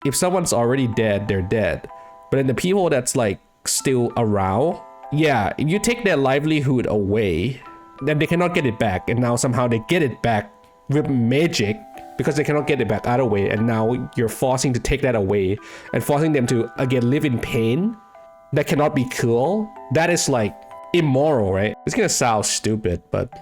if someone's already dead, they're dead. But then the people that's like still around, yeah, if you take their livelihood away, then they cannot get it back. And now somehow they get it back with magic because they cannot get it back either way. And now you're forcing to take that away and forcing them to again live in pain. That cannot be cool. That is like immoral, right? It's gonna sound stupid, but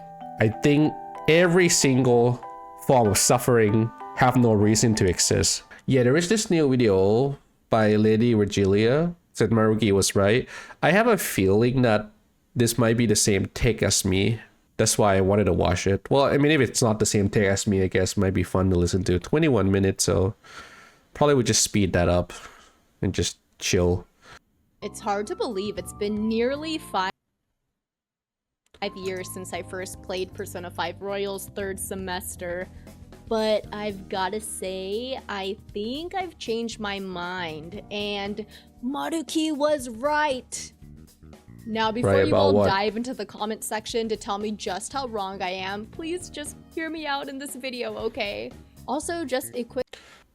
I think every single form of suffering have no reason to exist. Yeah, there is this new video by Lady Regilia, said Maruki was right. I have a feeling that this might be the same take as me. That's why I wanted to watch it. Well, I mean, if it's not the same take as me, I guess it might be fun to listen to. 21 minutes, so probably would just speed that up and just chill. It's hard to believe it's been nearly 5 years since I first played Persona 5 Royal's 3rd semester, but I've gotta say, I think I've changed my mind, and Maruki was right! Now before you all dive into the comment section to tell me just how wrong I am, please just hear me out in this video, okay? Also, just a quick...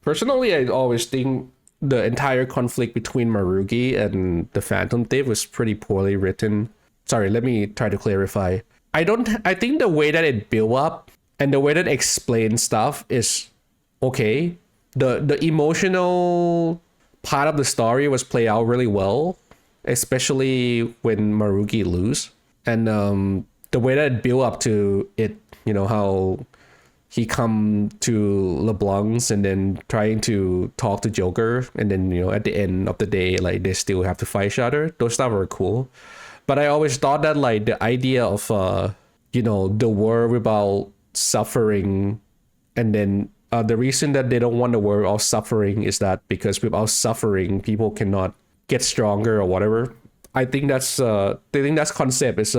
Personally, I always think the entire conflict between Maruki and the Phantom Thief was pretty poorly written. Sorry, let me try to clarify. I think the way that it built up and the way that it explains stuff is okay. The emotional part of the story was played out really well, especially when Maruki lose. And the way that it built up to it, you know, how he come to LeBlanc's and then trying to talk to Joker, and then, you know, at the end of the day, like, they still have to fight each other. Those stuff were cool. But I always thought that, like, the idea of you know, the world without suffering, and then the reason that they don't want the world without suffering is that because without suffering people cannot get stronger or whatever. I think that's concept is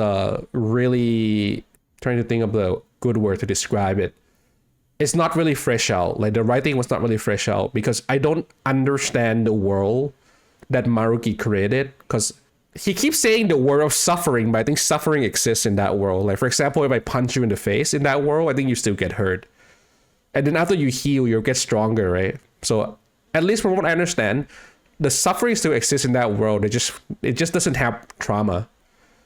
really trying to think of the good word to describe it. It's not really fresh out. Like, the writing was not really fresh out because I don't understand the world that Maruki created, because he keeps saying the world of suffering, but I think suffering exists in that world. Like, for example, if I punch you in the face in that world, I think you still get hurt. And then after you heal, you'll get stronger, right? So at least from what I understand, the suffering still exists in that world. It just doesn't have trauma.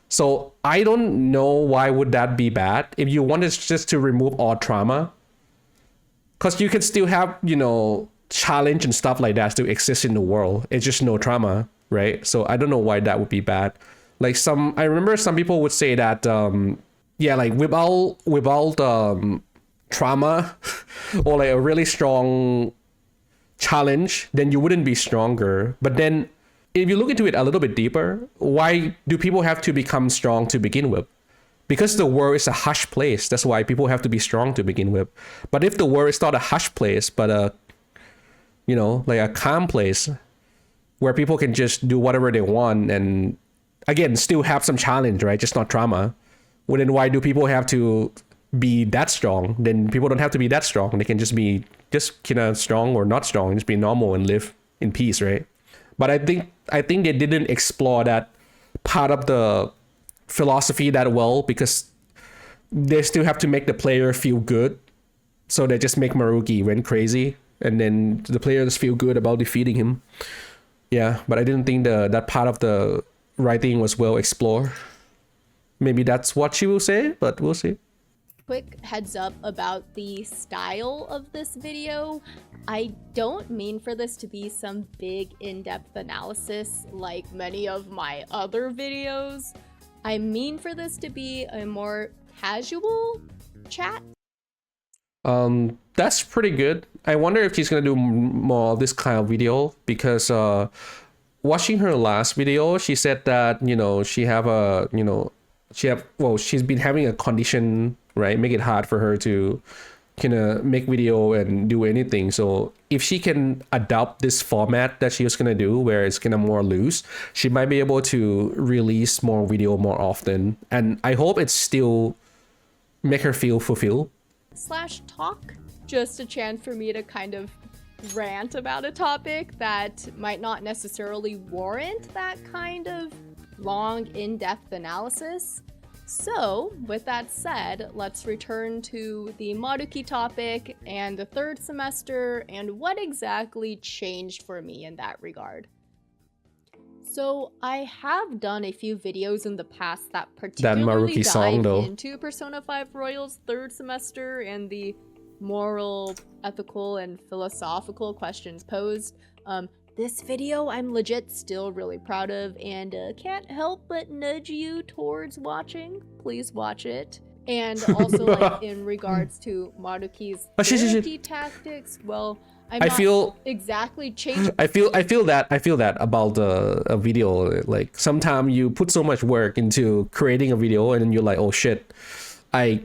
So I don't know why would that be bad if you wanted just to remove all trauma. Because you can still have, you know, challenge and stuff like that still exist in the world. It's just no trauma, right? So I don't know why that would be bad. Like, I remember some people would say that, yeah, like without trauma or like a really strong challenge, then you wouldn't be stronger. But then if you look into it a little bit deeper, why do people have to become strong to begin with? Because the world is a hush place. That's why people have to be strong to begin with. But if the world is not a hush place, but a, you know, like a calm place where people can just do whatever they want and, again, still have some challenge, right? Just not trauma. Well, then why do people have to be that strong? Then people don't have to be that strong. They can just be just kind of strong or not strong, just be normal and live in peace, right? But I think they didn't explore that part of the philosophy that well, because they still have to make the player feel good. So they just make Maruki went crazy, and then the players feel good about defeating him. Yeah, but I didn't think that part of the writing was well explored. Maybe that's what she will say, but we'll see. Quick heads up about the style of this video. I don't mean for this to be some big in-depth analysis like many of my other videos. I mean for this to be a more casual chat. That's pretty good. I wonder if she's gonna do more of this kind of video, because watching her last video, she said that, you know, she's been having a condition, right? Make it hard for her to kind of make video and do anything. So if she can adopt this format that she was gonna do, where it's kind of more loose, she might be able to release more video more often. And I hope it's still make her feel fulfilled. /talk, just a chance for me to kind of rant about a topic that might not necessarily warrant that kind of long, in-depth analysis. So, with that said, let's return to the Maruki topic and the third semester and what exactly changed for me in that regard. So, I have done a few videos in the past that particularly Maruki song, dive though. into Persona 5 Royal's third semester and the moral, ethical, and philosophical questions posed. This video I'm legit still really proud of and can't help but nudge you towards watching. Please watch it. And also, like, in regards to Maruki's therapy tactics, well, I'm not exactly changing. I feel that about a video. Like, sometimes you put so much work into creating a video and then you're like, oh shit, I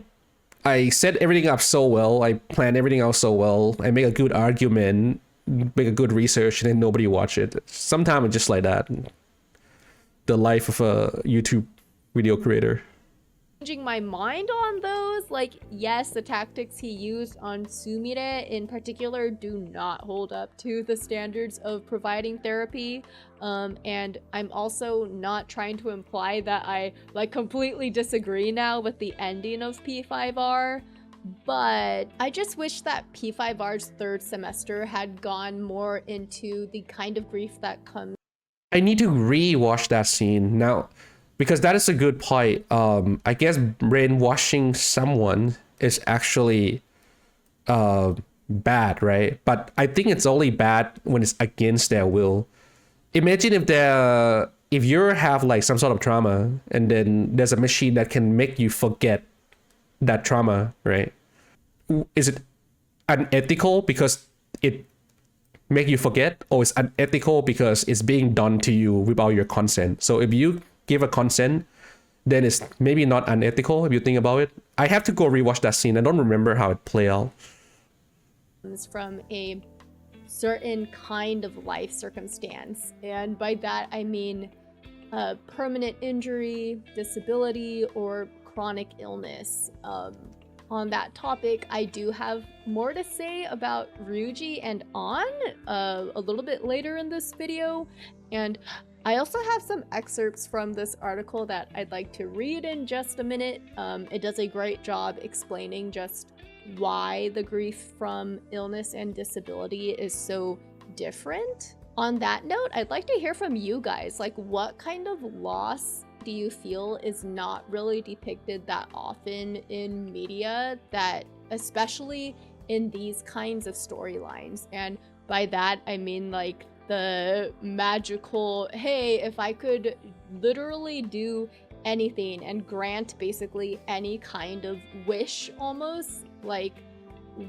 set everything up so well, I plan everything out so well, I make a good argument, make a good research, and then nobody watch it. Sometimes it's just like that. The life of a YouTube video creator. Changing my mind on those. Like, yes, the tactics he used on Sumire in particular do not hold up to the standards of providing therapy. And I'm also not trying to imply that I like completely disagree now with the ending of P5R. But I just wish that P5R's third semester had gone more into the kind of grief that comes. I need to re-watch that scene now, because that is a good point. I guess brainwashing someone is actually bad, right? But I think it's only bad when it's against their will. Imagine if you have like some sort of trauma and then there's a machine that can make you forget that trauma, right? Is it unethical because it make you forget, or is unethical because it's being done to you without your consent? So if you give a consent, then it's maybe not unethical if you think about it. I have to go rewatch that scene. I don't remember how it played out. From a certain kind of life circumstance, and by that I mean permanent injury, disability, or chronic illness. On that topic, I do have more to say about Ryuji and An a little bit later in this video, and I also have some excerpts from this article that I'd like to read in just a minute. It does a great job explaining just why the grief from illness and disability is so different. On that note, I'd like to hear from you guys. Like, what kind of loss do you feel is not really depicted that often in media, that especially in these kinds of storylines? And by that, I mean like the magical, hey, if I could literally do anything and grant basically any kind of wish almost, like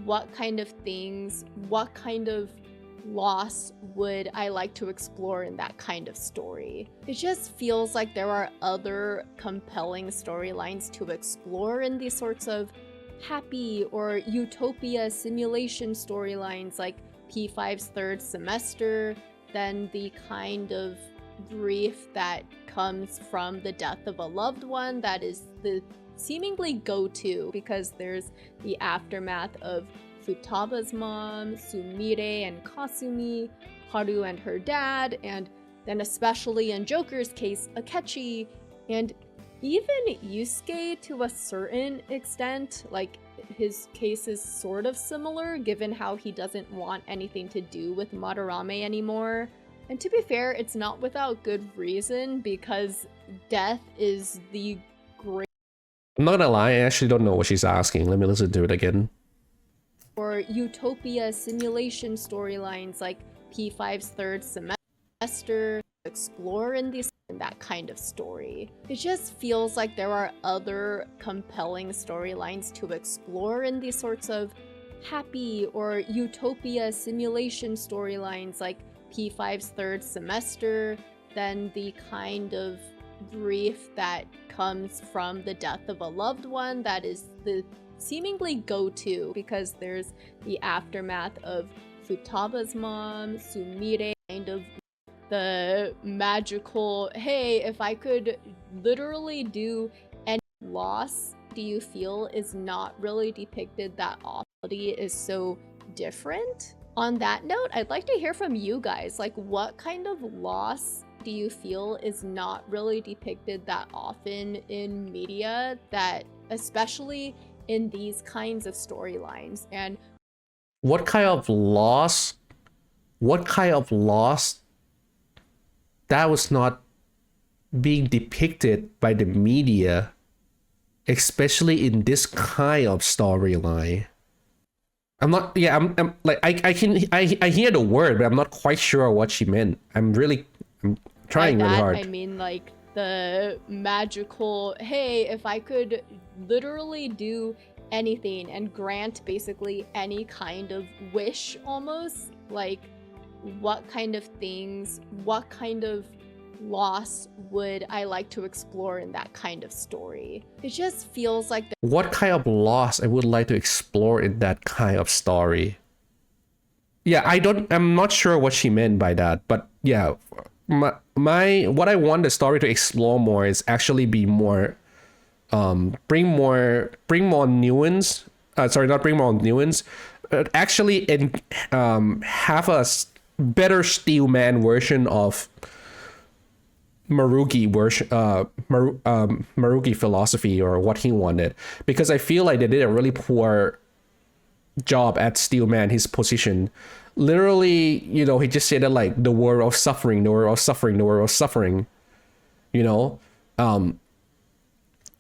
what kind of things, what kind of loss would I like to explore in that kind of story? It just feels like there are other compelling storylines to explore in these sorts of happy or utopia simulation storylines like P5's third semester, than the kind of grief that comes from the death of a loved one that is the seemingly go-to, because there's the aftermath of Futaba's mom, Sumire and Kasumi, Haru and her dad, and then especially in Joker's case, Akechi, and even Yusuke to a certain extent. Like, his case is sort of similar given how he doesn't want anything to do with Madarame anymore. And to be fair, it's not without good reason, because death is the great— I'm not gonna lie, I actually don't know what she's asking. Let me listen to it again. Or utopia simulation storylines like P5's third semester explore in that kind of story. It just feels like there are other compelling storylines to explore in these sorts of happy or utopia simulation storylines like P5's third semester, than the kind of grief that comes from the death of a loved one that is the seemingly go-to, because there's the aftermath of Futaba's mom, Sumire, kind of the magical, hey, if I could literally do any loss, do you feel is not really depicted that often, is so different? On that note, I'd like to hear from you guys. Like, what kind of loss do you feel is not really depicted that often in media, that especially in these kinds of storylines? And what kind of loss? What kind of loss that was not being depicted by the media, especially in this kind of storyline? I'm not. Yeah, I'm like I hear the word, but I'm not quite sure what she meant. I'm trying by really that, hard. I mean like the magical, hey, if I could literally do anything and grant basically any kind of wish almost, like what kind of things, what kind of loss would I like to explore in that kind of story? It just feels like What kind of loss I would like to explore in that kind of story? Yeah, I'm not sure what she meant by that, but yeah, my what I want the story to explore more is actually be more, bring more nuance. Sorry, not bring more nuance. Actually, have a better Steelman version of Maruki version, Maruki philosophy or what he wanted, because I feel like they did a really poor job at Steelman, his position. Literally, he just said that like the world of suffering, the world of suffering, the world of suffering, you know. And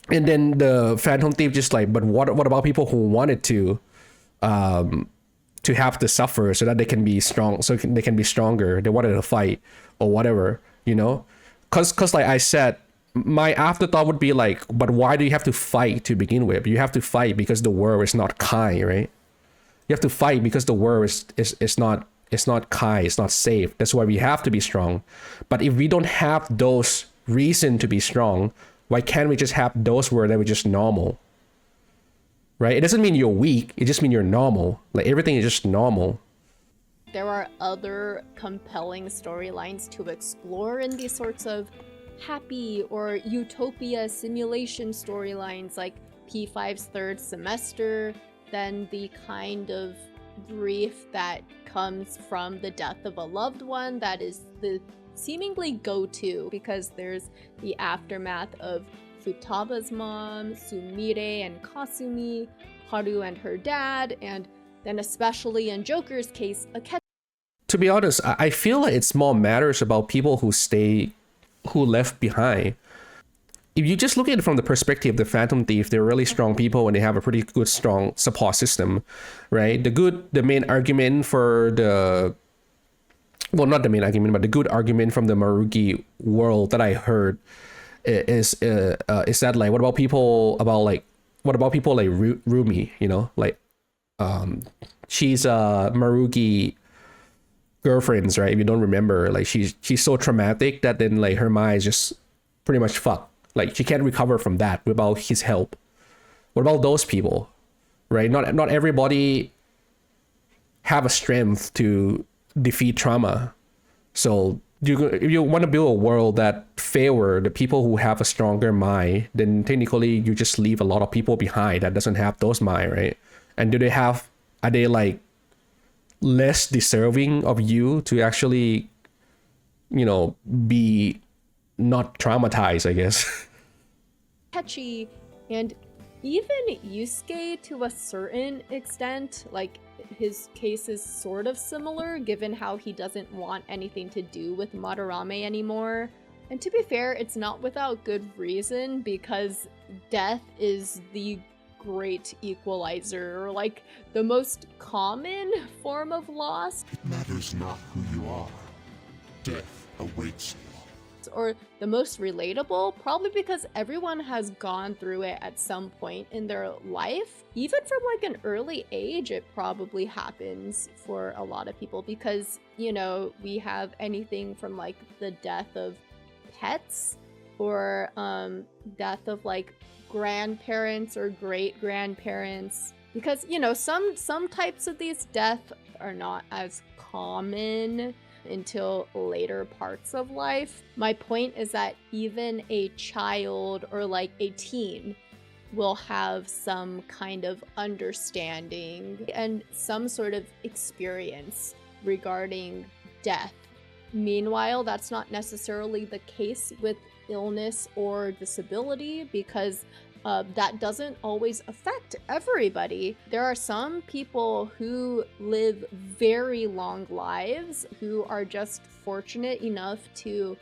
then the Phantom Thief just like, but what about people who wanted to have to suffer so that they can be strong, so they can be stronger. They wanted to fight or whatever, Cause like I said, my afterthought would be like, but why do you have to fight to begin with? You have to fight because the world is not kind, right? You have to fight because the world is not kind, it's not safe. That's why we have to be strong. But if we don't have those reason to be strong, why can't we just have those words that were just normal? Right? It doesn't mean you're weak, it just means you're normal. Like everything is just normal. there are other compelling storylines to explore in these sorts of happy or utopia simulation storylines, like P5's third semester, then the kind of grief that comes from the death of a loved one that is the seemingly go-to, because there's the aftermath of Futaba's mom, Sumire and Kasumi, Haru and her dad, and then especially in Joker's case, To be honest, I feel like it's more matters about people who left behind. If you just look at it from the perspective of the Phantom Thief, they're really strong people and they have a pretty good, strong support system, right? The main argument for well, not the main argument, but the good argument from the Maruki world that I heard is that like, what about people like Rumi, like, she's Maruki girlfriends, right? If you don't remember, like she's so traumatic that then like her mind is just pretty much fucked. Like she can't recover from that without his help. What about those people, right? Not everybody have a strength to defeat trauma. So if you want to build a world that favor the people who have a stronger mind, then technically you just leave a lot of people behind that doesn't have those mind, right? And are they like less deserving of you to actually, be not traumatized, I guess. Akechi, and even Yusuke to a certain extent. Like, his case is sort of similar, given how he doesn't want anything to do with Madarame anymore. And to be fair, it's not without good reason, because death is the great equalizer, or like the most common form of loss. It matters not who you are. Death awaits you. Or the most relatable, probably because everyone has gone through it at some point in their life. Even from like an early age, it probably happens for a lot of people, because, we have anything from like the death of pets, or death of like grandparents or great-grandparents, because some types of these deaths are not as common until later parts of life. My point is that even a child or like a teen will have some kind of understanding and some sort of experience regarding death Meanwhile, that's not necessarily the case with illness or disability because that doesn't always affect everybody. There are some people who live very long lives who are just fortunate enough to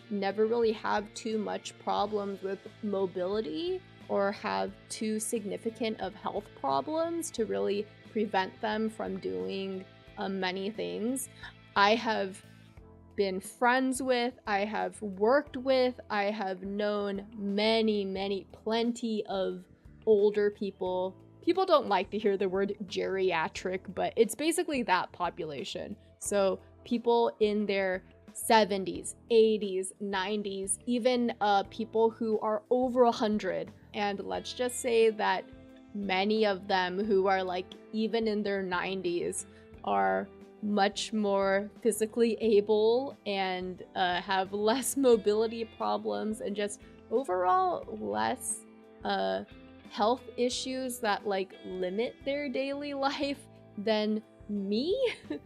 never really have too much problems with mobility or have too significant of health problems to really prevent them from doing many things. I have been friends with, I have worked with, I have known plenty of older people. People don't like to hear the word geriatric, but it's basically that population. So people in their 70s, 80s, 90s, even people who are over 100. And let's just say that many of them who are like even in their 90s are much more physically able and have less mobility problems and just overall less health issues that like limit their daily life than me.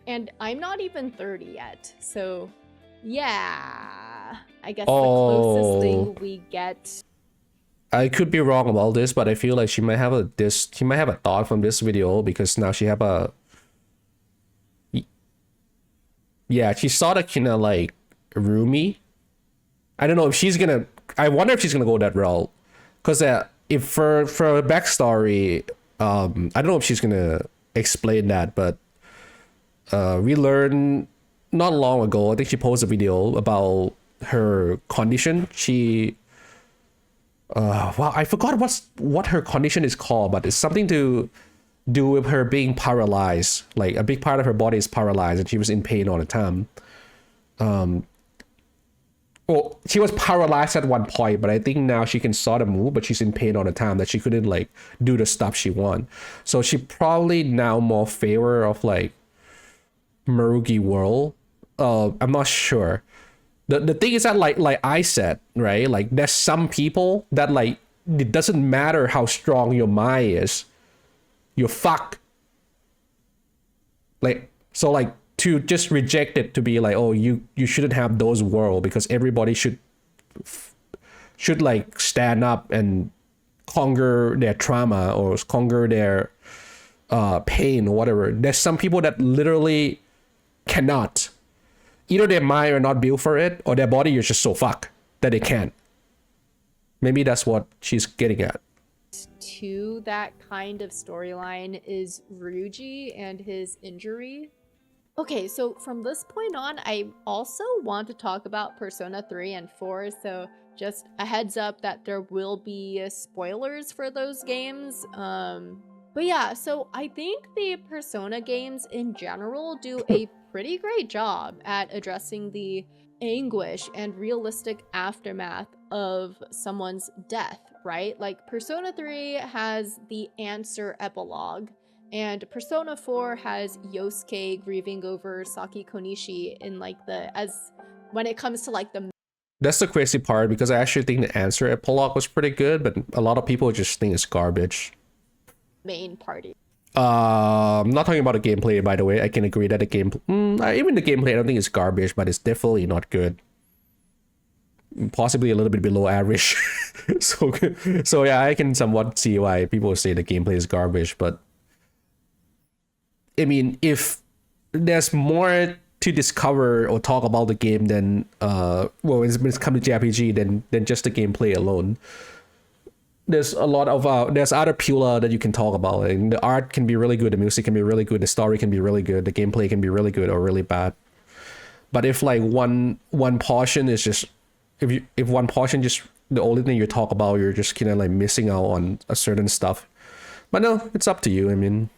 And I'm not even 30 yet, so yeah, I guess the closest thing we get. I could be wrong about this, but I feel like she might have a thought from this video because now she have a she sort of kind of like roomy. I don't know if she's gonna. I wonder if she's gonna go that route, because if for a backstory, I don't know if she's gonna explain that, but we learned not long ago. I think she posted a video about her condition. She, wow, I forgot what her condition is called, but it's something to do with her being paralyzed. Like a big part of her body is paralyzed and she was in pain all the time. Well, she was paralyzed at one point, but I think now she can sort of move, but she's in pain all the time that she couldn't like do the stuff she want. So she probably now more favor of like Maruki world. I'm not sure. The thing is that like I said, right? Like there's some people that like it doesn't matter how strong your mind is, you're fucked. Like so like to just reject it to be like, oh, you shouldn't have those world because everybody should like stand up and conquer their trauma or conquer their pain or whatever. There's some people that literally cannot. Either their mind are not built for it or their body is just so fucked that they can't. Maybe that's what she's getting at. To that kind of storyline is Ryuji and his injury. Okay, so from this point on, I also want to talk about Persona 3 and 4, so just a heads up that there will be spoilers for those games. But yeah, so I think the Persona games in general do a pretty great job at addressing the anguish and realistic aftermath of someone's death, right? Like Persona 3 has the answer epilogue, and Persona 4 has Yosuke grieving over Saki Konishi in like when it comes to like the. That's the crazy part because I actually think the answer epilogue was pretty good, but a lot of people just think it's garbage. Main party. I'm not talking about the gameplay, by the way. I can agree that the even the gameplay, I don't think it's garbage, but it's definitely not good. Possibly a little bit below average. so yeah, I can somewhat see why people say the gameplay is garbage, but I mean, if there's more to discover or talk about the game than when it's come to JRPG than just the gameplay alone. There's a lot of there's other pillar that you can talk about, and the art can be really good, the music can be really good, the story can be really good, the gameplay can be really good or really bad. But if like one portion is just if one portion just the only thing you talk about, you're just kind of like missing out on a certain stuff. But no, it's up to you. I mean,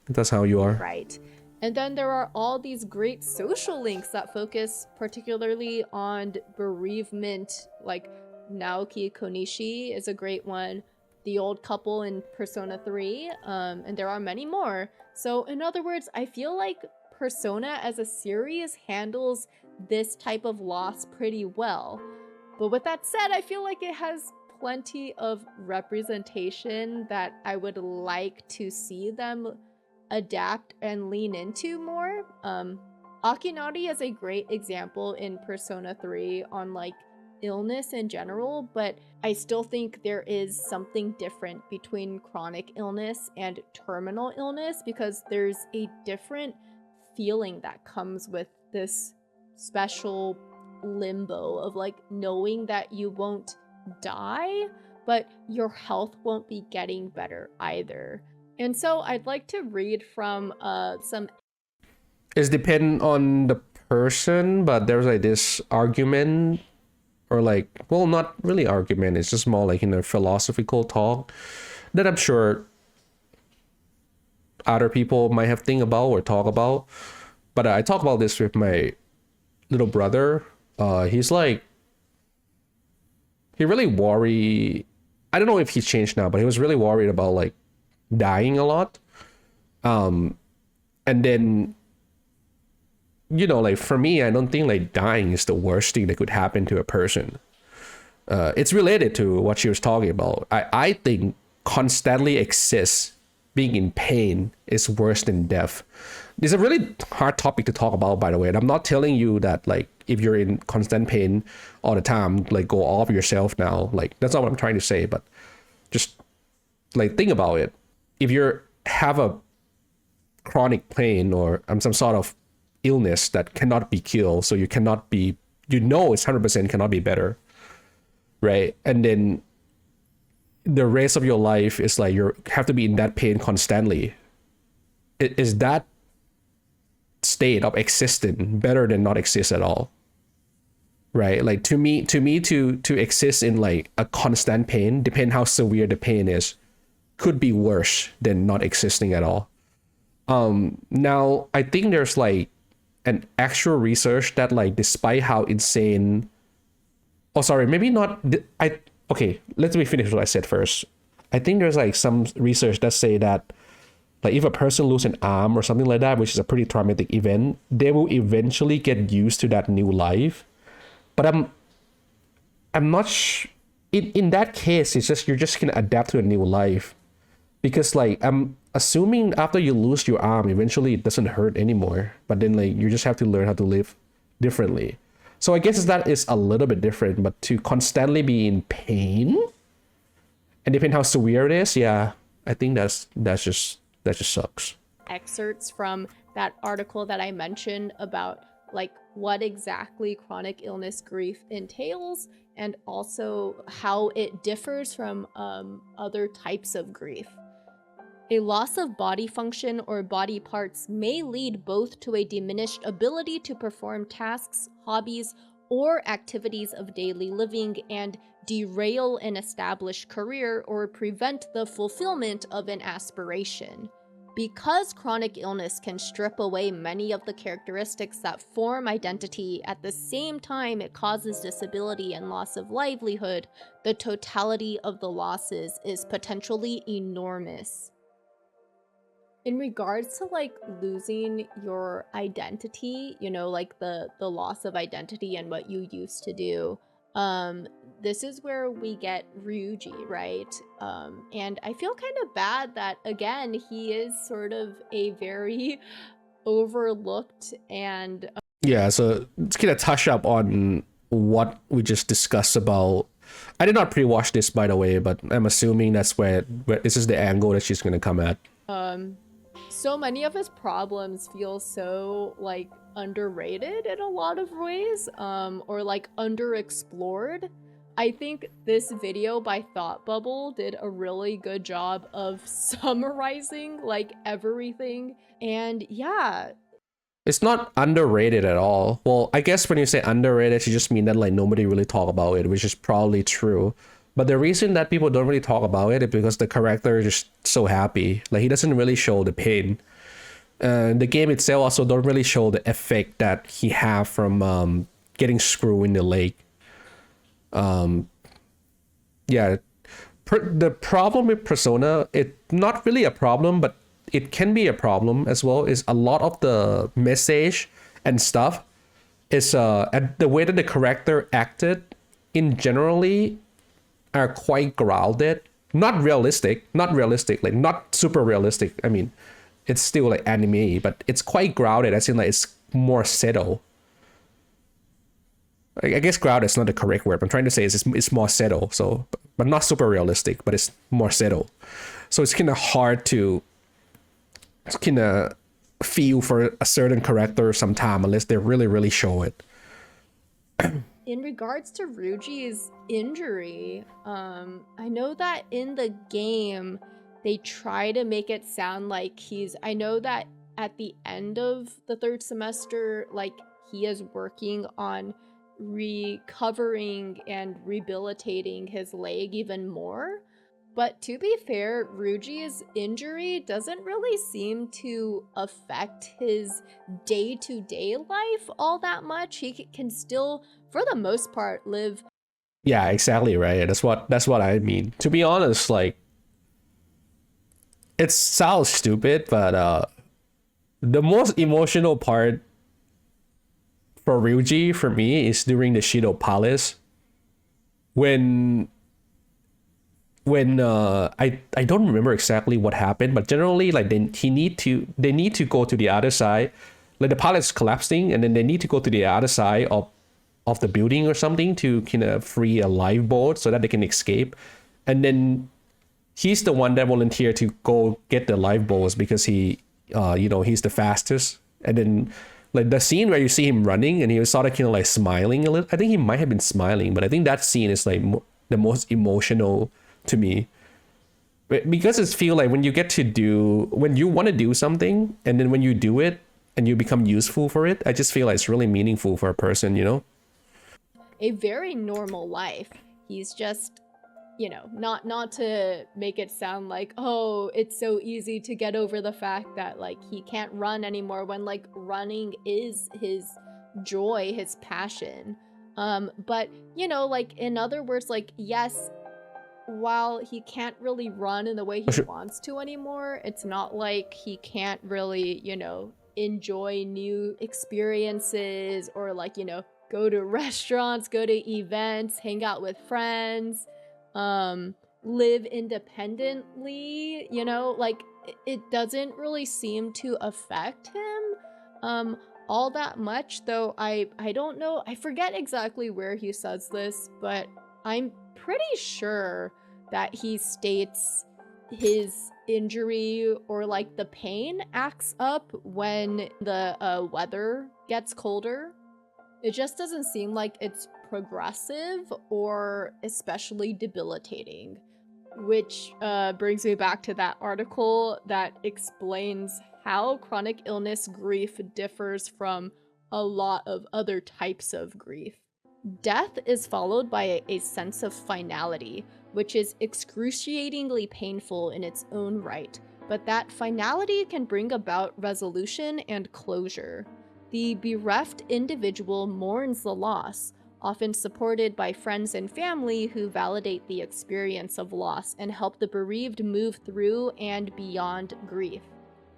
that's how you are. Right. And then there are all these great social links that focus particularly on bereavement, like Naoki Konishi is a great one, the old couple in Persona 3, and there are many more. So in other words, I feel like Persona as a series handles this type of loss pretty well. But with that said, I feel like it has plenty of representation that I would like to see them adapt and lean into more. Akinari is a great example in Persona 3 on like illness in general, but I still think there is something different between chronic illness and terminal illness because there's a different feeling that comes with this special limbo of like knowing that you won't die, but your health won't be getting better either. And so I'd like to read from some. It's depend on the person, but there's like this argument, or like, well, not really argument, it's just more like in a philosophical talk that I'm sure other people might have think about or talk about. But I talk about this with my little brother. He's like, he really worry. I don't know if he's changed now, but he was really worried about like dying a lot. And then, you know, like for me, I don't think like dying is the worst thing that could happen to a person. It's related to what she was talking about. I think constantly exist, being in pain, is worse than death. It's a really hard topic to talk about, by the way. And I'm not telling you that like if you're in constant pain all the time, like go off yourself now. Like that's not what I'm trying to say, but just like think about it. If you have a chronic pain or some sort of illness that cannot be cured, so you cannot be, you know, it's 100% cannot be better, right? And then the rest of your life is like you have to be in that pain constantly. Is that state of existing better than not exist at all? Right? Like to me to exist in like a constant pain, depend how severe the pain is, could be worse than not existing at all. Now I think there's like an actual research that like despite how insane, oh sorry, maybe not, okay, let me finish what I said first. I think there's like some research that say that like if a person loses an arm or something like that, which is a pretty traumatic event, they will eventually get used to that new life. But I'm not in that case, it's just you're just gonna adapt to a new life, because like I'm assuming after you lose your arm, eventually it doesn't hurt anymore, but then like you just have to learn how to live differently. So I guess that is a little bit different, but to constantly be in pain and depending how severe it is, yeah, I think that just sucks. Excerpts from that article that I mentioned about like what exactly chronic illness grief entails, and also how it differs from other types of grief. A loss of body function or body parts may lead both to a diminished ability to perform tasks, hobbies, or activities of daily living, and derail an established career or prevent the fulfillment of an aspiration. Because chronic illness can strip away many of the characteristics that form identity, at the same time it causes disability and loss of livelihood, the totality of the losses is potentially enormous. In regards to like losing your identity, you know, like the loss of identity and what you used to do, this is where we get Ryuji, right? And I feel kind of bad that again he is sort of a very overlooked and yeah, so let's get a touch up on what we just discussed about. I did not pre-watch this, by the way, but I'm assuming that's where this is the angle that she's gonna come at. So many of his problems feel so like underrated in a lot of ways, or like underexplored. I think this video by Thought Bubble did a really good job of summarizing like everything, and yeah. It's not underrated at all. Well, I guess when you say underrated, you just mean that like nobody really talk about it, which is probably true. But the reason that people don't really talk about it is because the character is just so happy. Like he doesn't really show the pain. The game itself also don't really show the effect that he have from getting screwed in the leg. Yeah, the problem with Persona, it's not really a problem, but it can be a problem as well, is a lot of the message and stuff is and the way that the character acted in generally are quite grounded, not realistic, like not super realistic. I mean, it's still like anime, but it's quite grounded, as in like it's more settled. I guess grounded is not the correct word. I'm trying to say is it's more settled. So, but not super realistic, but it's more settled. So it's kind of hard to kind of feel for a certain character sometime unless they really show it. In regards to Ryuji's injury, I know that in the game they try to make it sound like I know that at the end of the third semester, like he is working on recovering and rehabilitating his leg even more. But to be fair, Ryuji's injury doesn't really seem to affect his day-to-day life all that much. He can still, for the most part, live. Yeah, exactly right. That's what I mean. To be honest, like it sounds stupid, but the most emotional part for Ryuji for me is during the Shido Palace when I don't remember exactly what happened, but generally like they need to go to the other side, like the palace is collapsing, and then they need to go to the other side of the building or something to kind of free a lifeboat so that they can escape, and then he's the one that volunteered to go get the lifeboats because he he's the fastest, and then like the scene where you see him running and he was sort of kind of like smiling a little. I think he might have been smiling, but I think that scene is like the most emotional to me, because it's feel like when you want to do something and then when you do it and you become useful for it, I just feel like it's really meaningful for a person, a very normal life. He's just, not to make it sound like, oh, it's so easy to get over the fact that like he can't run anymore, when like running is his joy, his passion. But like in other words, like yes, while he can't really run in the way he wants to anymore, it's not like he can't really, enjoy new experiences or like, go to restaurants, go to events, hang out with friends, live independently, like it doesn't really seem to affect him all that much, though I don't know, I forget exactly where he says this, but I'm pretty sure that he states his injury or like the pain acts up when the weather gets colder. It just doesn't seem like it's progressive or especially debilitating, which brings me back to that article that explains how chronic illness grief differs from a lot of other types of grief. Death is followed by a sense of finality, which is excruciatingly painful in its own right, but that finality can bring about resolution and closure. The bereft individual mourns the loss, often supported by friends and family who validate the experience of loss and help the bereaved move through and beyond grief.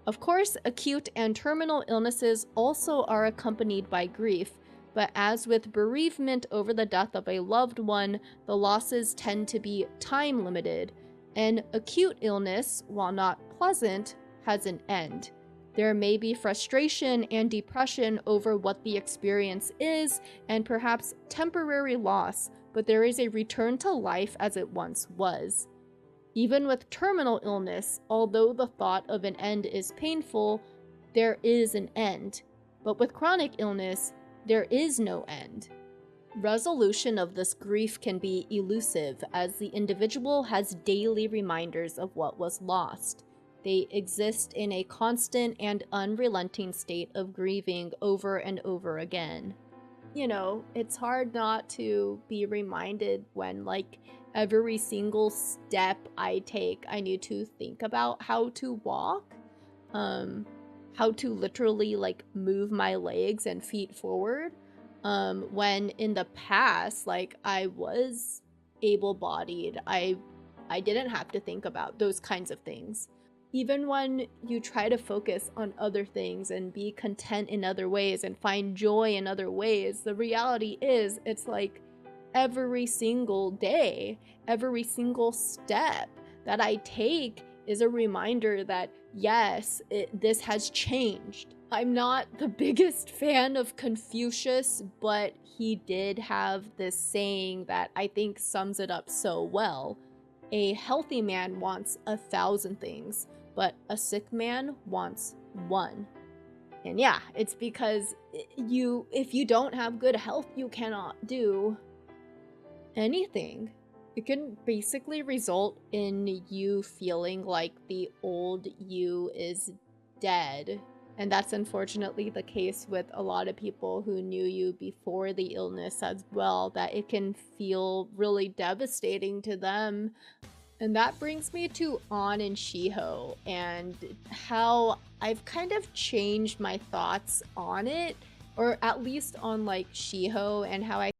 Of course, acute and terminal illnesses also are accompanied by grief, but as with bereavement over the death of a loved one, the losses tend to be time-limited. An acute illness, while not pleasant, has an end. There may be frustration and depression over what the experience is, and perhaps temporary loss, but there is a return to life as it once was. Even with terminal illness, although the thought of an end is painful, there is an end. But with chronic illness, there is no end. Resolution of this grief can be elusive, as the individual has daily reminders of what was lost. They exist in a constant and unrelenting state of grieving over and over again. It's hard not to be reminded when, like, every single step I take, I need to think about how to walk, how to literally, like, move my legs and feet forward. When in the past, like, I was able-bodied, I didn't have to think about those kinds of things. Even when you try to focus on other things and be content in other ways and find joy in other ways, the reality is it's like every single day, every single step that I take is a reminder that yes, this has changed. I'm not the biggest fan of Confucius, but he did have this saying that I think sums it up so well. A healthy man wants 1,000 things, but a sick man wants one. And yeah, it's because if you don't have good health, you cannot do anything. It can basically result in you feeling like the old you is dead. And that's unfortunately the case with a lot of people who knew you before the illness as well, that it can feel really devastating to them. And that brings me to On and Shiho and how I've kind of changed my thoughts on it, or at least on like Shiho and how I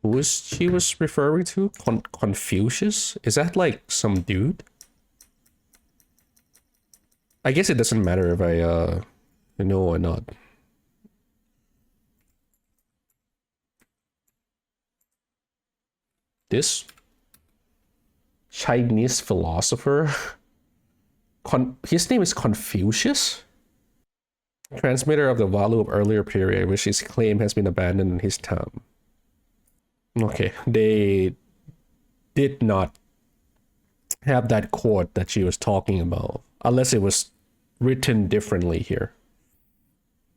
Who was she was referring to? Confucius? Is that like some dude? I guess it doesn't matter if I know or not. This Chinese philosopher, his name is Confucius, transmitter of the value of earlier period, which his claim has been abandoned in his time. Okay, they did not have that quote that she was talking about, unless it was written differently here.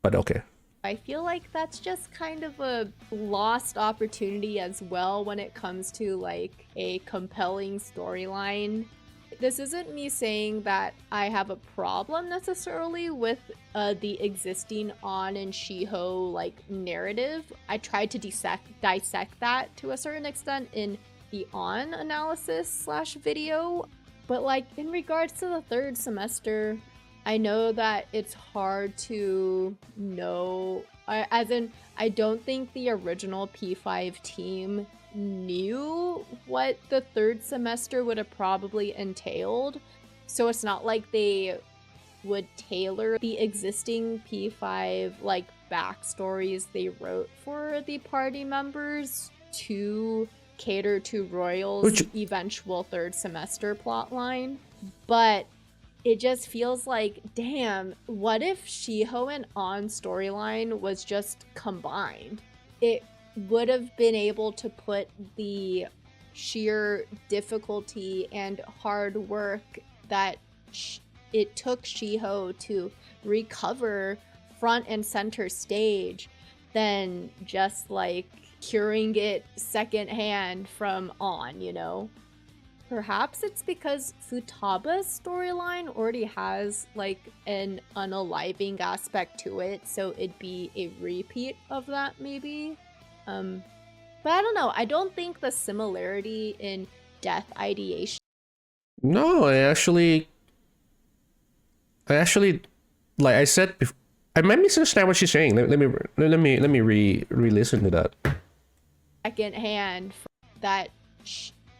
But okay. I feel like that's just kind of a lost opportunity as well when it comes to like a compelling storyline. This isn't me saying that I have a problem necessarily with the existing On and Shiho like narrative. I tried to dissect that to a certain extent in the On analysis / video, but like in regards to the third semester, I know that it's hard to know, as in, I don't think the original P5 team knew what the third semester would have probably entailed. So it's not like they would tailor the existing P5 like backstories they wrote for the party members to cater to Royal's eventual third semester plotline. But it just feels like, damn, what if Shiho and On storyline was just combined? It would have been able to put the sheer difficulty and hard work that it took Shiho to recover front and center stage than just like curing it secondhand from On, you know? Perhaps it's because Futaba's storyline already has like an unaliving aspect to it, so it'd be a repeat of that maybe. But I don't know. I don't think the similarity in death ideation. No, I actually, like I said before, I might misunderstand what she's saying. Let me re-listen to that. Secondhand that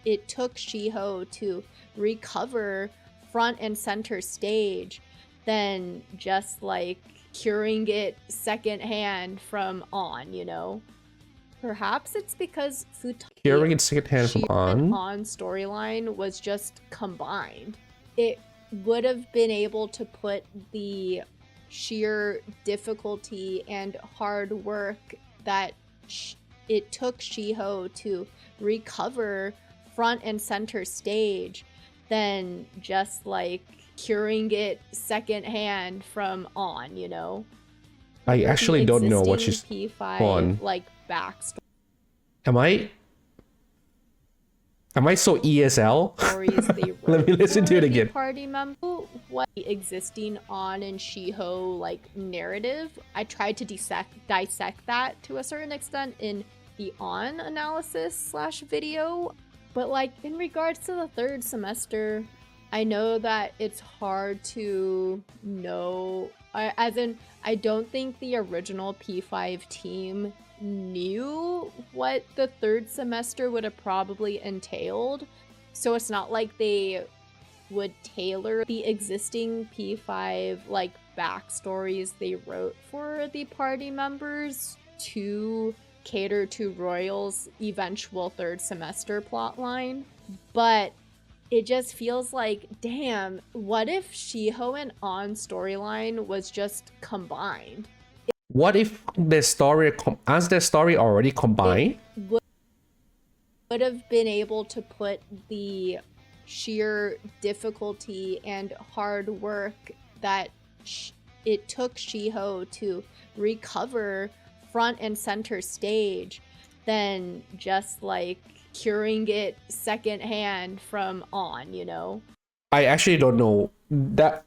it took Shiho to recover front and center stage than just like curing it secondhand from On, you know? Perhaps it's because curing it secondhand from On storyline was just combined. It would have been able to put the sheer difficulty and hard work that it took Shiho to recover front and center stage than just like curing it secondhand from On, you know? I actually don't know what she's on. Like backstory. Am I so ESL? Let me listen to it again. Party member, what existing On and Shiho like narrative. I tried to dissect that to a certain extent in the On analysis / video. But like in regards to the third semester, I know that it's hard to know, as in, I don't think the original P5 team knew what the third semester would have probably entailed. So it's not like they would tailor the existing P5 like backstories they wrote for the party members to cater to Royal's eventual third semester plotline. But it just feels like, damn, what if Shiho and An storyline was just combined? What if the story, as the story already combined? It would have been able to put the sheer difficulty and hard work that it took Shiho to recover front and center stage than just like curing it secondhand from An, you know? I actually don't know that.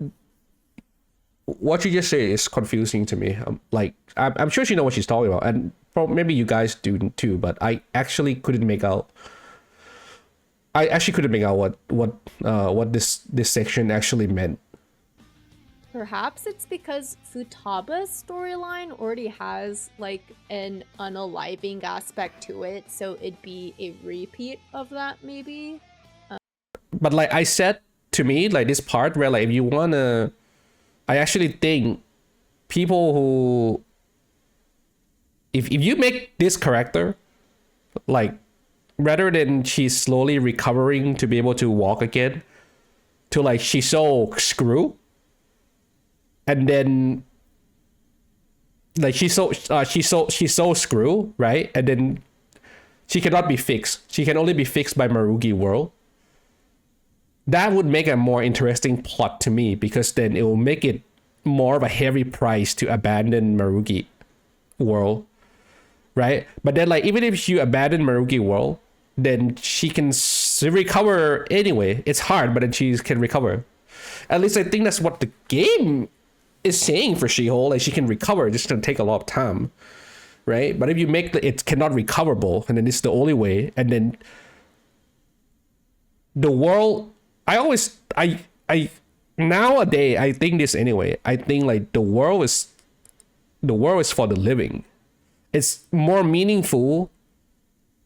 What you just say is confusing to me. Like, I'm sure she knows what she's talking about, and maybe you guys do too. But I actually couldn't make out. I actually couldn't make out what this section actually meant. Perhaps it's because Futaba's storyline already has like an unaliving aspect to it, so it'd be a repeat of that maybe. But like I said, to me, like this part where like if you wanna, I actually think people who, if you make this character, like rather than she's slowly recovering to be able to walk again, to like she's so screwed, and then like she's so screwed, right? And then she cannot be fixed. She can only be fixed by Maruki world. That would make a more interesting plot to me, because then it will make it more of a heavy price to abandon Maruki world, right? But then like even if you abandon Maruki world, then she can recover anyway. It's hard, but then she can recover. At least I think that's what the game is saying for She-Hulk. Like she can recover, it's just gonna take a lot of time, right? But if you make it cannot recoverable, and then it's the only way, and then the world, I nowadays I think this anyway. I think like the world is for the living. It's more meaningful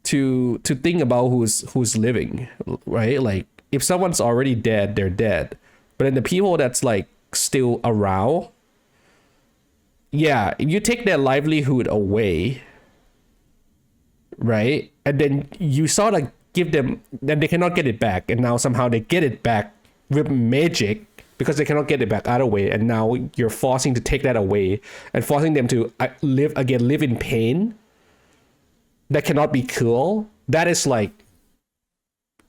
to think about who's living, right? Like if someone's already dead, they're dead. But then the people that's like still around, yeah, if you take their livelihood away, right? And then you sort of give them, then they cannot get it back, and now somehow they get it back with magic because they cannot get it back other way, and now you're forcing to take that away and forcing them to live in pain that cannot be cool. That is like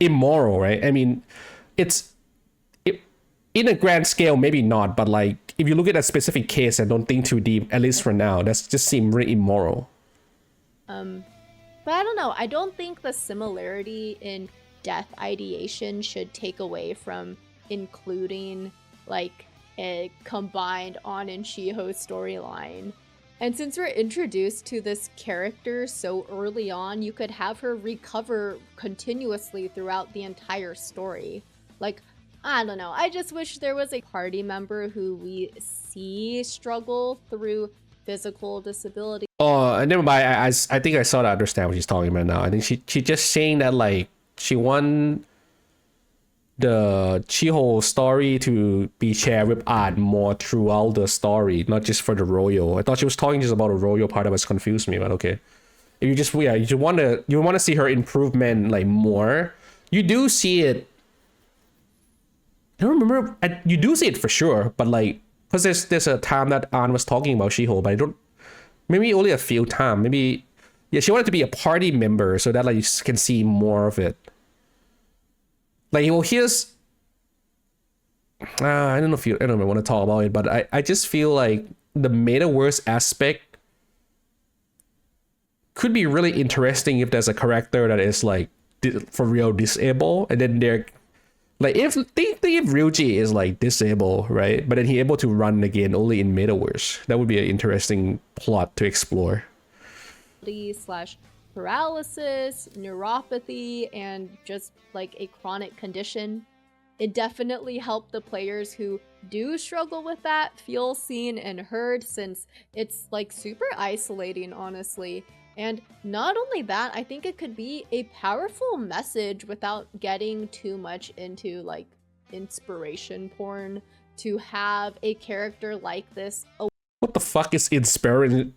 immoral, right? I mean, in a grand scale, maybe not, but like if you look at a specific case and don't think too deep, at least for now, that's just seem really immoral. But I don't know. I don't think the similarity in death ideation should take away from including like a combined An and Shiho storyline. And since we're introduced to this character so early on, you could have her recover continuously throughout the entire story. Like, I don't know. I just wish there was a party member who we see struggle through physical disability. Oh, never mind. I think I sort of understand what she's talking about now. I think she just saying that like she want the Chiho story to be shared with An more throughout the story, not just for the royal. I thought she was talking just about the royal part. That was confused me, but okay. If you just you want to see her improvement like more. You do see it. I don't remember. You do see it for sure, but like because there's a time that An was talking about She-Hulk, but I don't. Maybe only a few times. Maybe yeah, she wanted to be a party member so that like you can see more of it. Like, well, here's I don't know want to talk about it, but I just feel like the metaverse aspect could be really interesting if there's a character that is like for real disabled, and then they're like if Ryuji is like disabled, right? But then he able to run again only in metaverse. That would be an interesting plot to explore. / paralysis, neuropathy, and just like a chronic condition. It definitely helped the players who do struggle with that feel seen and heard, since it's like super isolating, honestly. And not only that, I think it could be a powerful message without getting too much into like inspiration porn, to have a character like this. What the fuck is inspiration?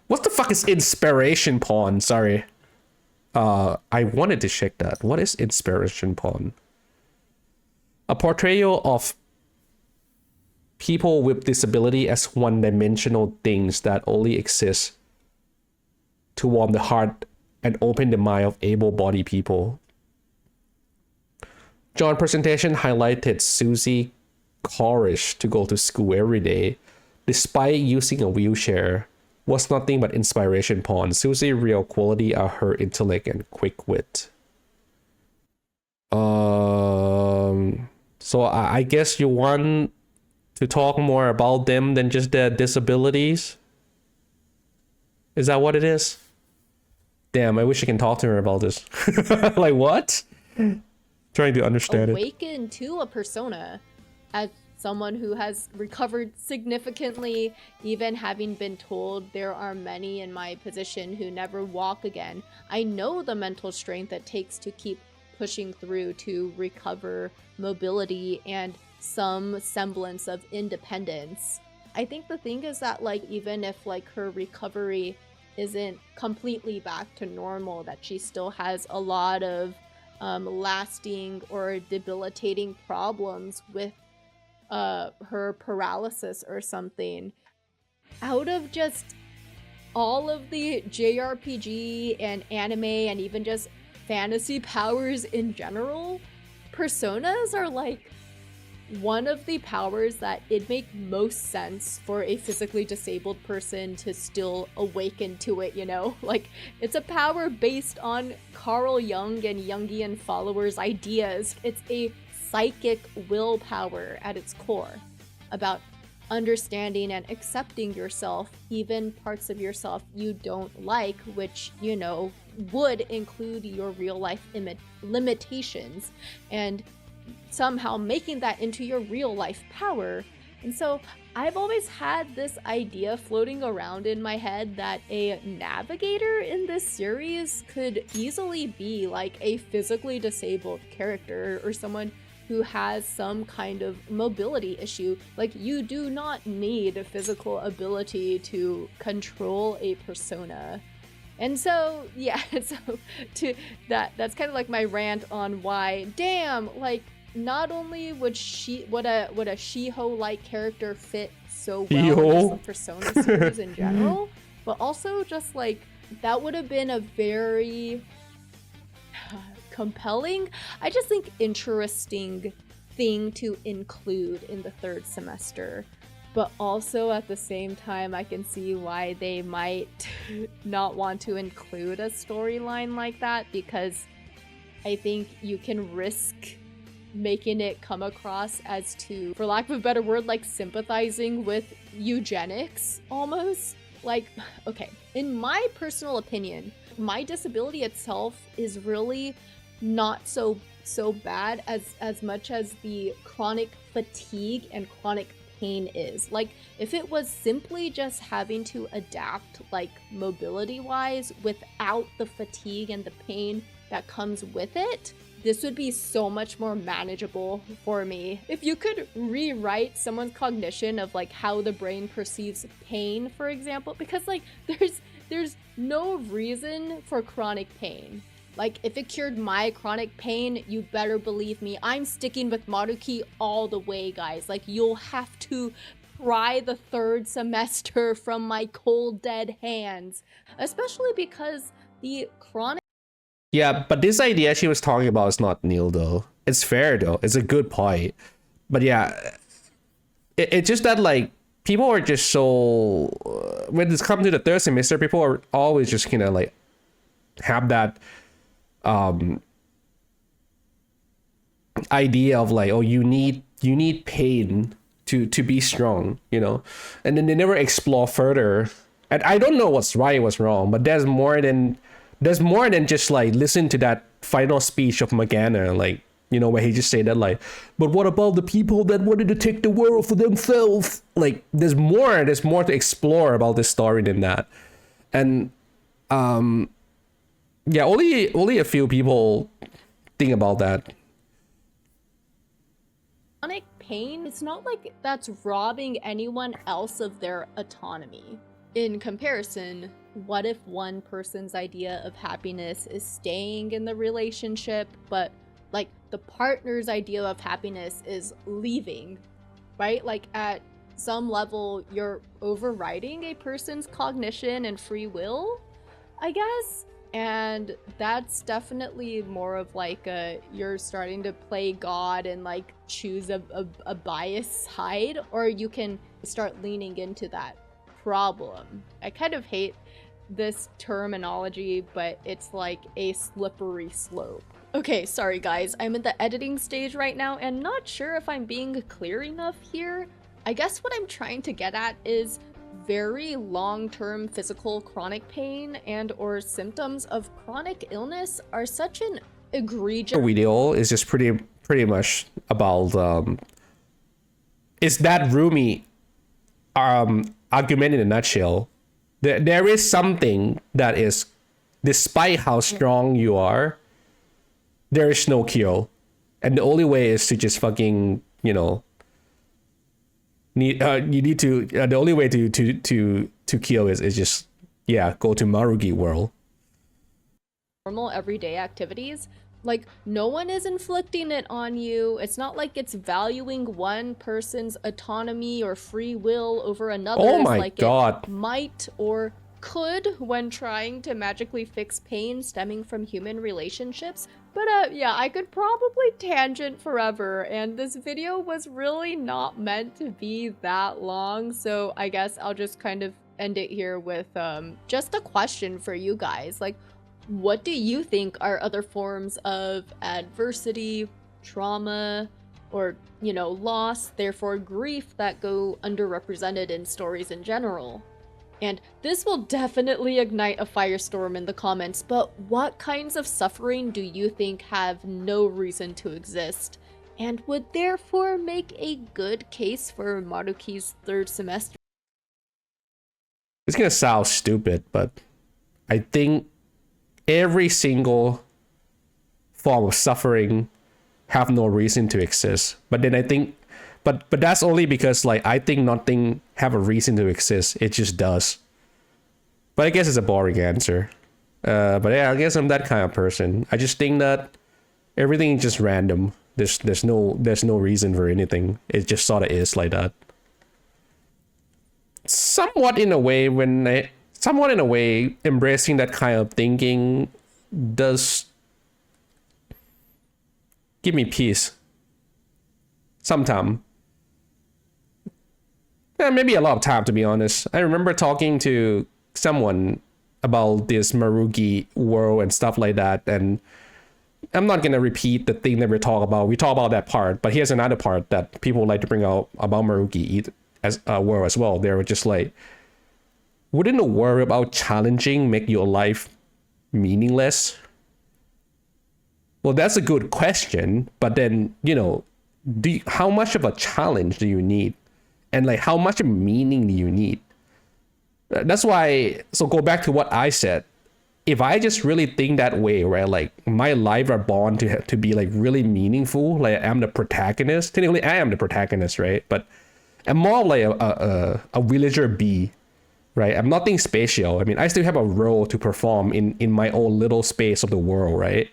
What the fuck is inspiration porn? Sorry. I wanted to check that. What is inspiration porn? A portrayal of people with disability as one-dimensional things that only exist to warm the heart and open the mind of able-bodied people. John's presentation highlighted Susie's courage to go to school every day, despite using a wheelchair, was nothing but inspiration porn. Susie's real quality are her intellect and quick wit. So I guess you want to talk more about them than just their disabilities? Is that what it is? Damn, I wish I can talk to her about this. Like, what? Trying to understand Awaken to a persona as someone who has recovered significantly, even having been told there are many in my position who never walk again. I know the mental strength it takes to keep pushing through to recover mobility and some semblance of independence. I think the thing is that, like, even if like her recovery isn't completely back to normal, that she still has a lot of lasting or debilitating problems with her paralysis or something. Out of just all of the JRPG and anime and even just fantasy powers in general, personas are like one of the powers that it make most sense for a physically disabled person to still awaken to it, you know? Like, it's a power based on Carl Jung and Jungian followers' ideas. It's a psychic willpower at its core, about understanding and accepting yourself, even parts of yourself you don't like, which, you know, would include your real life limitations, and somehow making that into your real life power. And so I've always had this idea floating around in my head that a navigator in this series could easily be like a physically disabled character or someone who has some kind of mobility issue. Like, you do not need a physical ability to control a persona. And so, yeah, that's kind of like my rant on why, damn, like, not only would a Shiho-like character fit so well in the Persona series in general, but also just like that would have been a very compelling, I just think interesting thing to include in the third semester. But also at the same time, I can see why they might not want to include a storyline like that, because I think you can risk making it come across as to, for lack of a better word, like sympathizing with eugenics almost. Like, okay, in my personal opinion, my disability itself is really not so bad as much as the chronic fatigue and chronic pain is. Like, if it was simply just having to adapt, like, mobility wise without the fatigue and the pain that comes with it, this would be so much more manageable for me. If you could rewrite someone's cognition of like how the brain perceives pain, for example, because like there's no reason for chronic pain. Like, if it cured my chronic pain, you better believe me, I'm sticking with Maruki all the way, guys. Like, you'll have to pry the third semester from my cold dead hands, especially because the chronic. Yeah, but this idea she was talking about is not new, though. It's fair, though. It's a good point. But yeah, it's just that, like, people are just so... when it's come to the third semester, people are always just kind of, like, have that idea of, like, oh, you need pain to be strong, you know? And then they never explore further. And I don't know what's right, what's wrong, but there's more than just like listen to that final speech of Morgana, like, you know, where he just said that, like, but what about the people that wanted to take the world for themselves? Like, there's more to explore about this story than that. And yeah, only a few people think about that. Chronic pain, it's not like that's robbing anyone else of their autonomy. In comparison, what if one person's idea of happiness is staying in the relationship, but like the partner's idea of happiness is leaving, right? Like at some level, you're overriding a person's cognition and free will, I guess. And that's definitely more of like you're starting to play God and like choose a biased side, or you can start leaning into that problem. I kind of hate this terminology, but it's like a slippery slope. Okay, sorry guys, I'm in the editing stage right now and not sure if I'm being clear enough here. I guess what I'm trying to get at is very long-term physical chronic pain and or symptoms of chronic illness are such an egregious Video is just pretty much about is that Rumi argument in a nutshell. There is something that is, despite how strong you are, there is no cure, and the only way is to just fucking, you know, the only way to kill is just, yeah, go to Maruki world. normal everyday activities. Like, no one is inflicting it on you. It's not like it's valuing one person's autonomy or free will over another's. Oh my like God. It might or could when trying to magically fix pain stemming from human relationships. But yeah, I could probably tangent forever, and this video was really not meant to be that long, so I guess I'll just kind of end it here with just a question for you guys. Like, what do you think are other forms of adversity, trauma, or, you know, loss, therefore grief, that go underrepresented in stories in general? And this will definitely ignite a firestorm in the comments, but what kinds of suffering do you think have no reason to exist, and would therefore make a good case for Maruki's third semester? It's gonna sound stupid, but I think every single form of suffering have no reason to exist. But then I think, but that's only because, like, I think nothing have a reason to exist. It just does. But I guess it's a boring answer. But yeah, I guess I'm that kind of person. I just think that everything is just random. There's no reason for anything. It just sort of is like that. Somewhat in a way, embracing that kind of thinking does give me peace. Sometime. Yeah, maybe a lot of time, to be honest. I remember talking to someone about this Maruki world and stuff like that, and I'm not gonna repeat the thing that we talk about. We talk about that part, but here's another part that people like to bring out about Maruki as a world as well. They were just like, wouldn't a worry about challenging make your life meaningless? Well, that's a good question, but then, you know, how much of a challenge do you need? And like, how much meaning do you need? That's why, so go back to what I said. If I just really think that way, right, like my life are born to be like really meaningful, like I'm the protagonist. Technically, I am the protagonist, right? But I'm more like a villager bee, right? I'm nothing special. I mean, I still have a role to perform in my own little space of the world, right?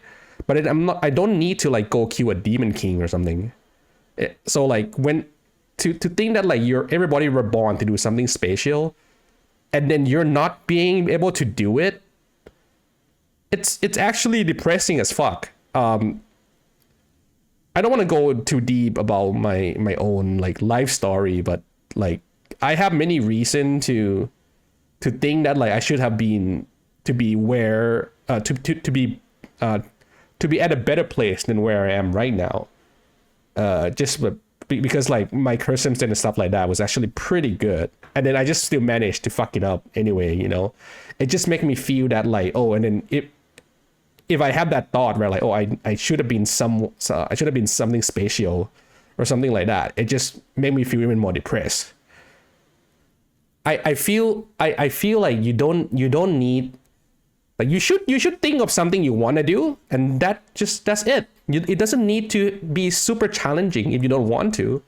But I don't need to like go kill a demon king or something. So like to think that like everybody were born to do something special, and then you're not being able to do it, it's actually depressing as fuck. I don't want to go too deep about my own like life story, but like I have many reason to think that like I should have been to be at a better place than where I am right now. Just because like my circumstance and stuff like that was actually pretty good, and then I just still managed to fuck it up anyway. You know, it just makes me feel that like, oh, and then if I have that thought where like, oh, I should have been something special or something like that, it just made me feel even more depressed. I feel like you don't need, like, you should think of something you want to do, and that's it. It doesn't need to be super challenging if you don't want to.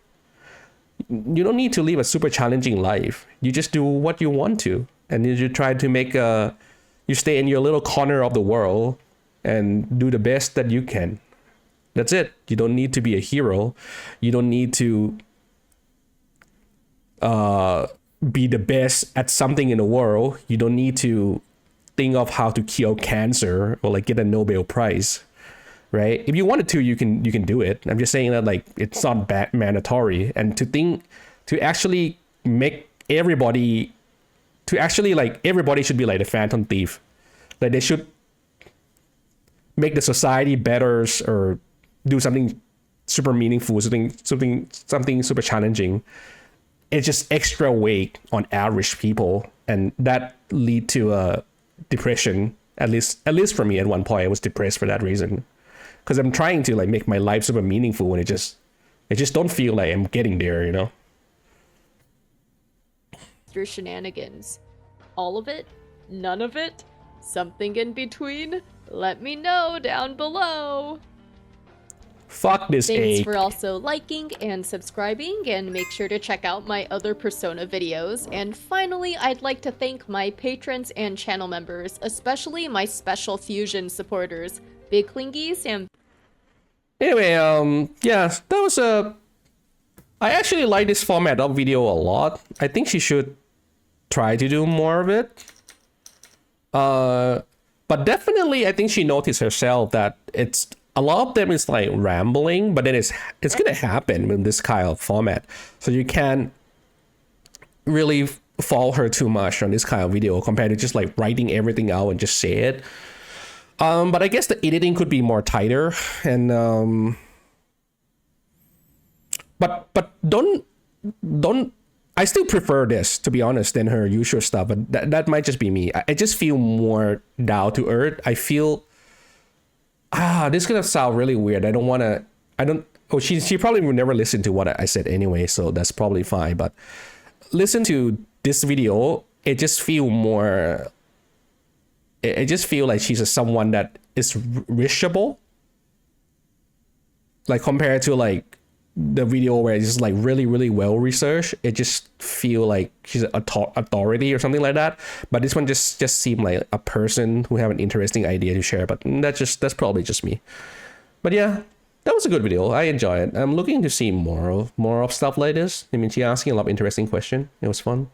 You don't need to live a super challenging life. You just do what you want to, and you try to you stay in your little corner of the world and do the best that you can. That's it. You don't need to be a hero. You don't need to be the best at something in the world. You don't need to think of how to cure cancer or like get a Nobel Prize, right? If you wanted to, you can do it. I'm just saying that like it's not mandatory. And to actually make everybody, everybody should be like the Phantom Thief. Like they should make the society better or do something super meaningful, something super challenging. It's just extra weight on average people, and that lead to depression. At least for me, at one point, I was depressed for that reason, because I'm trying to like make my life super meaningful, and it just don't feel like I'm getting there, you know. Your shenanigans, all of it, none of it, something in between. Let me know down below. Fuck this Thanks egg. for also liking and subscribing, and make sure to check out my other Persona videos. And finally, I'd like to thank my patrons and channel members, especially my special fusion supporters, Big Klingies and... Anyway, yeah, that was I actually like this format of video a lot. I think she should try to do more of it. But definitely, I think she noticed herself that it's a lot of them is like rambling, but then it's gonna happen in this kind of format. So you can't really follow her too much on this kind of video compared to just like writing everything out and just say it. But I guess the editing could be more tighter, and but don't. I still prefer this, to be honest, than her usual stuff. But that might just be me. I just feel more down to earth. I feel this is gonna sound really weird. Oh, she probably will never listen to what I said anyway, so that's probably fine. But listen to this video, it just feel more. I just feel like she's someone that is reachable, like compared to like the video where it's just like really well researched. It just feel like she's an authority or something like that. But this one just seemed like a person who have an interesting idea to share. But that's probably just me. But yeah, that was a good video. I enjoy it. I'm looking to see more of stuff like this. I mean, she asking a lot of interesting questions. It was fun.